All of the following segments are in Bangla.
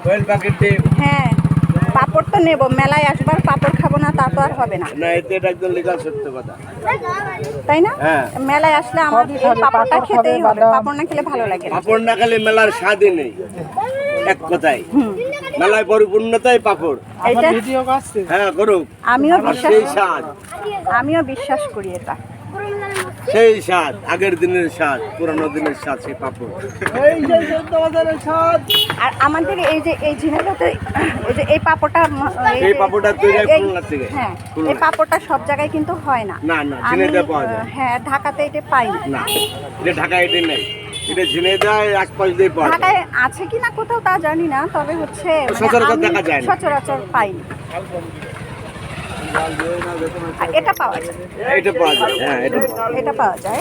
কোয়েল পাখির ডিম। হ্যাঁ, পাপড় তো নেব, মেলায় আসবার পাপড় খাবো না তা তো আর হবে না, না এটা একদম লিগাল সত্য কথা। তাই না? হ্যাঁ। মেলায় আসলে আমার এই পাপড়টা খেতেই হবে, পাপড় না খেলে ভালো লাগে না। পাপড় না খেলে মেলার স্বাদই নেই, এক কথায়। মেলায় পরিপূর্ণতাই পাপড়। এটা হ্যাঁ করুক, আমিও আর বিশ্বাস সেই স্বাদ, আমিও বিশ্বাস করি এটা। সেই স্বাদ, আগের দিনের স্বাদ, পুরানো দিনের স্বাদ, সেই পাপড়। আর আমাদের এই যে এই ঝিনাইদহতে এই যে এই পাপড়টা এই পাপড়টা তৈরি হয় খুলনা থেকে। হ্যাঁ, এই পাপড়টা সব জায়গায় কিন্তু হয় না। না না, আমি ঝিনাইদহে পাওয়া যায় হ্যাঁ, ঢাকাতে এটা পাই না। না, এটা ঢাকায় এটা নেই, এটা ঝিনাইদহে আশপাশ দিয়ে পাওয়া যায়। ঢাকায় আছে কি না কোথাও তা জানি না, তবে হচ্ছে সচরাচর আমি দেখা যায় না। সচরাচর পাইনি। আর এটা পাওয়া যায়, এটা পাওয়া যায়, হ্যাঁ এটা পাওয়া যায়। এটা পাওয়া যায়,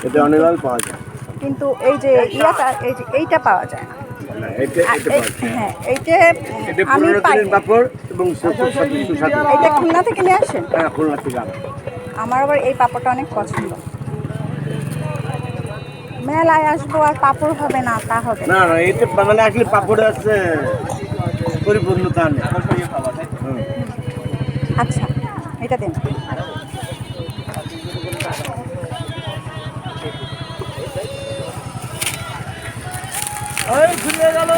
এটা অনিলাল পাওয়া যায় কিন্তু এই যে ইয়াটা এই যে এইটা পাওয়া যায় না। না, এটা এটা পাওয়া যায়। হ্যাঁ, এইটা এটা আমি পুরনো পাই দিনের পাপড় এবং সুস্বাদু। এটা খুলনা থেকে নিয়ে আসেন। হ্যাঁ খুলনা থেকে আনা। আমার আবার এই পাপড়টা অনেক পছন্দ। মেলায় আসবো আর পাপড় হবে না তা হবে না। না না, এটা মানে আসলে পাপড় আছে পরিপূর্ণতা নেই। হুম। আচ্ছা, এটা দিন। খুলে গেল।